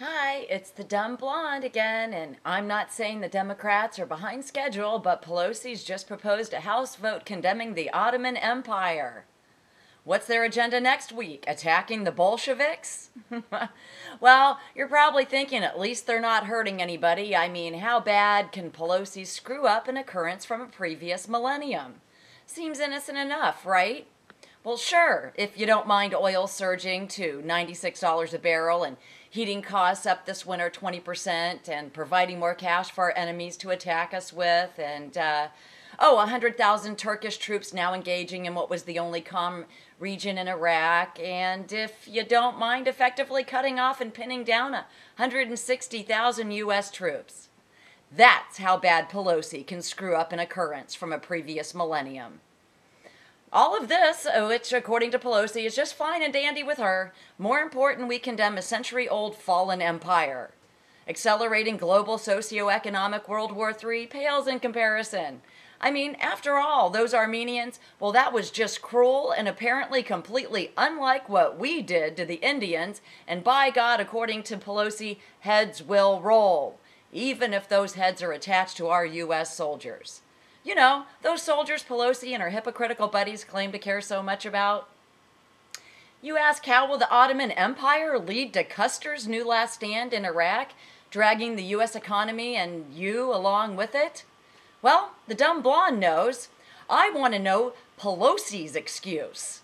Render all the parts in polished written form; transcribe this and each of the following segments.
Hi, it's the dumb blonde again, and I'm not saying the Democrats are behind schedule, but Pelosi's just proposed a House vote condemning the Ottoman Empire. What's their agenda next week? Attacking the Bolsheviks? Well, you're probably thinking at least they're not hurting anybody. I mean, how bad can Pelosi screw up an occurrence from a previous millennium? Seems innocent enough, right? Well, sure, if you don't mind oil surging to $96 a barrel and heating costs up this winter 20% and providing more cash for our enemies to attack us with, and 100,000 Turkish troops now engaging in what was the only calm region in Iraq, and if you don't mind effectively cutting off and pinning down 160,000 U.S. troops. That's how bad Pelosi can screw up an occurrence from a previous millennium. All of this, which according to Pelosi is just fine and dandy with her, more important, we condemn a century-old fallen empire. Accelerating global socio-economic World War III pales in comparison. I mean, after all, those Armenians, well, that was just cruel and apparently completely unlike what we did to the Indians, and by God, according to Pelosi, heads will roll, even if those heads are attached to our U.S. soldiers. You know, those soldiers Pelosi and her hypocritical buddies claim to care so much about. You ask, how will the Ottoman Empire lead to Custer's new last stand in Iraq, dragging the U.S. economy and you along with it? Well, the dumb blonde knows. I want to know Pelosi's excuse.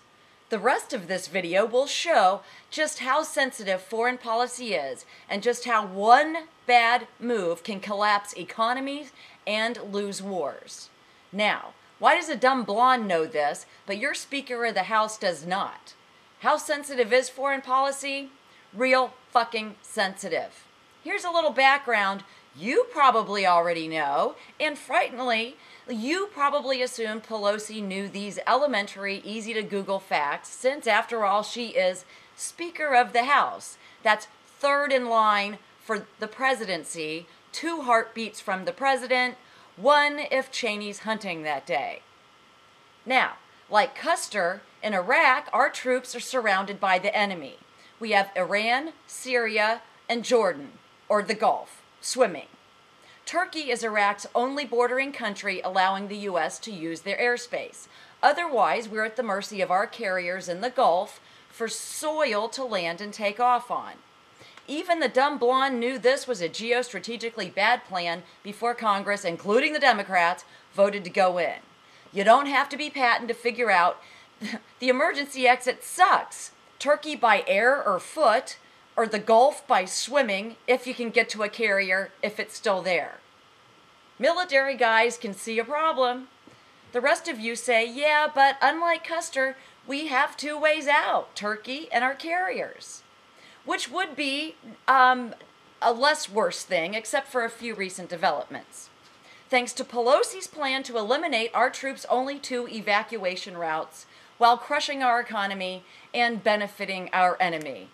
The rest of this video will show just how sensitive foreign policy is and just how one bad move can collapse economies and lose wars. Now, why does a dumb blonde know this, but your Speaker of the House does not? How sensitive is foreign policy? Real fucking sensitive. Here's a little background you probably already know, and frighteningly, you probably assumed Pelosi knew these elementary, easy-to-Google facts, since, after all, she is Speaker of the House. That's third in line for the presidency, 2 heartbeats from the president, 1 if Cheney's hunting that day. Now, like Custer, in Iraq, our troops are surrounded by the enemy. We have Iran, Syria, and Jordan, or the Gulf, swimming. Turkey is Iraq's only bordering country allowing the U.S. to use their airspace. Otherwise, we're at the mercy of our carriers in the Gulf for soil to land and take off on. Even the dumb blonde knew this was a geostrategically bad plan before Congress, including the Democrats, voted to go in. You don't have to be Patton to figure out the emergency exit sucks. Turkey by air or foot, or the Gulf by swimming if you can get to a carrier if it's still there. Military guys can see a problem. The rest of you say, yeah, but unlike Custer, we have 2 ways out, Turkey and our carriers. Which would be a less worse thing, except for a few recent developments. Thanks to Pelosi's plan to eliminate our troops' only 2 evacuation routes while crushing our economy and benefiting our enemy.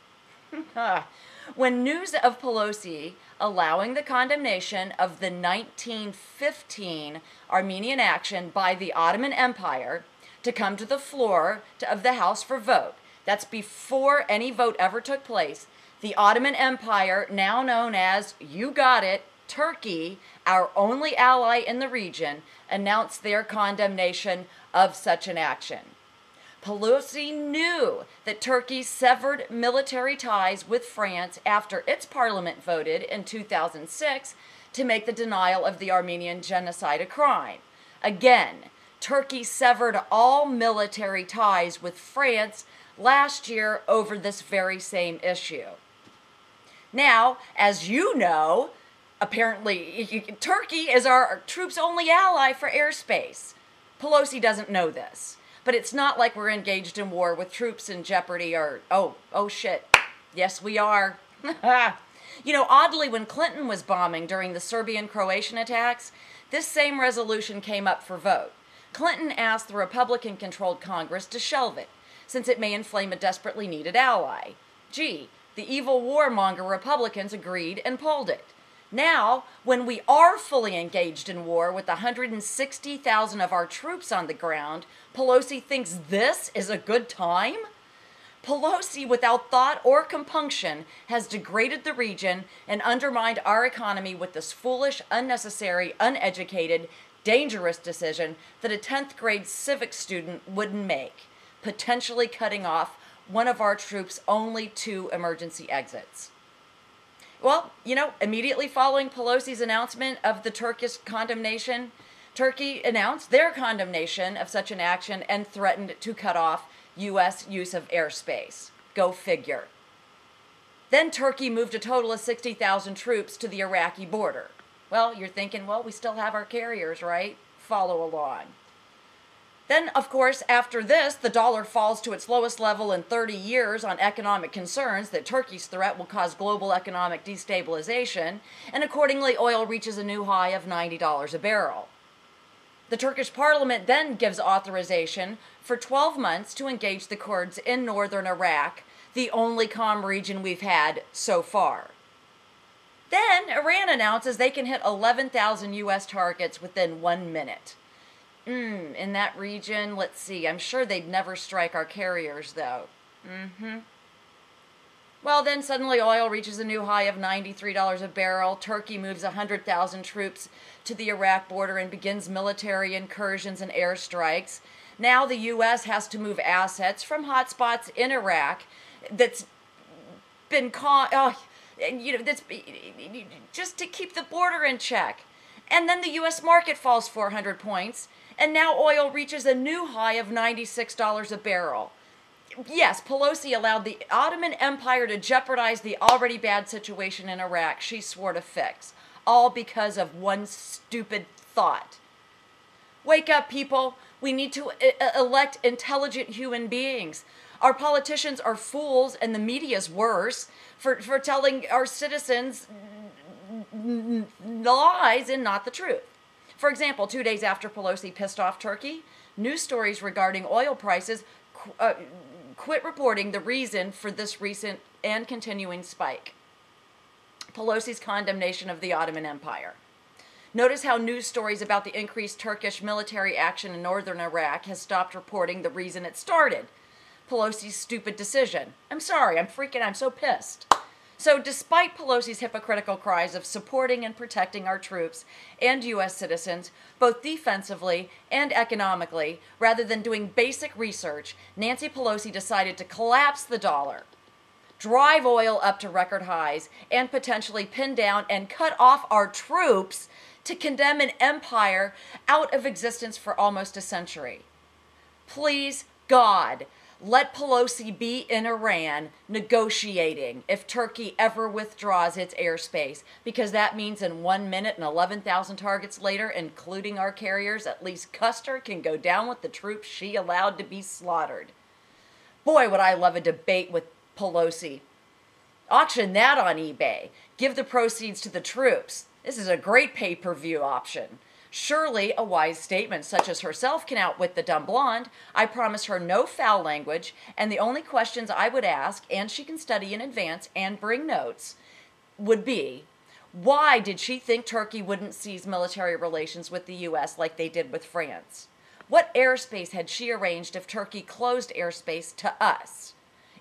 When news of Pelosi allowing the condemnation of the 1915 Armenian action by the Ottoman Empire to come to the floor of the House for vote, that's before any vote ever took place, the Ottoman Empire, now known as, you got it, Turkey, our only ally in the region, announced their condemnation of such an action. Pelosi knew that Turkey severed military ties with France after its parliament voted in 2006 to make the denial of the Armenian genocide a crime. Again, Turkey severed all military ties with France last year over this very same issue. Now, as you know, apparently Turkey is our troops' only ally for airspace. Pelosi doesn't know this. But it's not like we're engaged in war with troops in jeopardy or, oh shit, yes we are. You know, oddly, when Clinton was bombing during the Serbian-Croatian attacks, this same resolution came up for vote. Clinton asked the Republican-controlled Congress to shelve it, since it may inflame a desperately needed ally. Gee, the evil warmonger Republicans agreed and pulled it. Now, when we are fully engaged in war with 160,000 of our troops on the ground, Pelosi thinks this is a good time? Pelosi, without thought or compunction, has degraded the region and undermined our economy with this foolish, unnecessary, uneducated, dangerous decision that a 10th grade civics student wouldn't make, potentially cutting off one of our troops' only 2 emergency exits. Well, immediately following Pelosi's announcement of the Turkish condemnation, Turkey announced their condemnation of such an action and threatened to cut off U.S. use of airspace. Go figure. Then Turkey moved a total of 60,000 troops to the Iraqi border. Well, you're thinking, well, we still have our carriers, right? Follow along. Then, of course, after this, the dollar falls to its lowest level in 30 years on economic concerns that Turkey's threat will cause global economic destabilization, and accordingly, oil reaches a new high of $90 a barrel. The Turkish parliament then gives authorization for 12 months to engage the Kurds in northern Iraq, the only calm region we've had so far. Then Iran announces they can hit 11,000 U.S. targets within 1 minute. In that region, let's see, I'm sure they'd never strike our carriers, though. Well, then suddenly oil reaches a new high of $93 a barrel. Turkey moves 100,000 troops to the Iraq border and begins military incursions and airstrikes. Now the U.S. has to move assets from hotspots in Iraq that's been that's just to keep the border in check. And then the U.S. market falls 400 points, and now oil reaches a new high of $96 a barrel. Yes, Pelosi allowed the Ottoman Empire to jeopardize the already bad situation in Iraq she swore to fix, all because of one stupid thought. Wake up, people. We need to elect intelligent human beings. Our politicians are fools, and the media's worse, for telling our citizens lies and not the truth. For example, 2 days after Pelosi pissed off Turkey, news stories regarding oil prices quit reporting the reason for this recent and continuing spike: Pelosi's condemnation of the Ottoman Empire. Notice how news stories about the increased Turkish military action in northern Iraq has stopped reporting the reason it started: Pelosi's stupid decision. I'm sorry, I'm so pissed. So despite Pelosi's hypocritical cries of supporting and protecting our troops and U.S. citizens, both defensively and economically, rather than doing basic research, Nancy Pelosi decided to collapse the dollar, drive oil up to record highs, and potentially pin down and cut off our troops to condemn an empire out of existence for almost a century. Please, God, let Pelosi be in Iran negotiating if Turkey ever withdraws its airspace, because that means in 1 minute and 11,000 targets later, including our carriers, at least Custer can go down with the troops she allowed to be slaughtered. Boy, would I love a debate with Pelosi. Auction that on eBay. Give the proceeds to the troops. This is a great pay-per-view option. Surely a wise statement such as herself can outwit the dumb blonde. I promise her no foul language, and the only questions I would ask, and she can study in advance and bring notes, would be, why did she think Turkey wouldn't cease military relations with the U.S. like they did with France? What airspace had she arranged if Turkey closed airspace to us?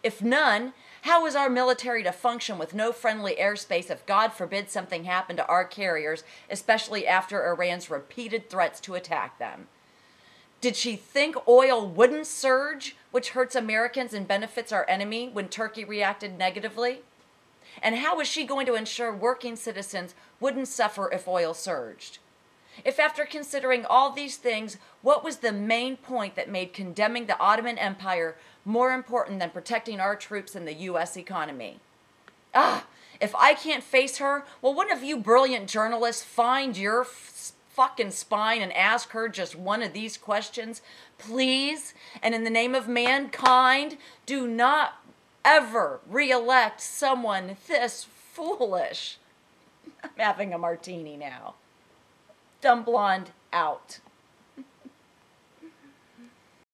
If none, how is our military to function with no friendly airspace if God forbid something happened to our carriers, especially after Iran's repeated threats to attack them? Did she think oil wouldn't surge, which hurts Americans and benefits our enemy, when Turkey reacted negatively? And how was she going to ensure working citizens wouldn't suffer if oil surged? If after considering all these things, what was the main point that made condemning the Ottoman Empire more important than protecting our troops and the U.S. economy? If I can't face her, well, one of you brilliant journalists find your fucking spine and ask her just one of these questions, please? And in the name of mankind, do not ever re-elect someone this foolish. I'm having a martini now. Dumb blonde out.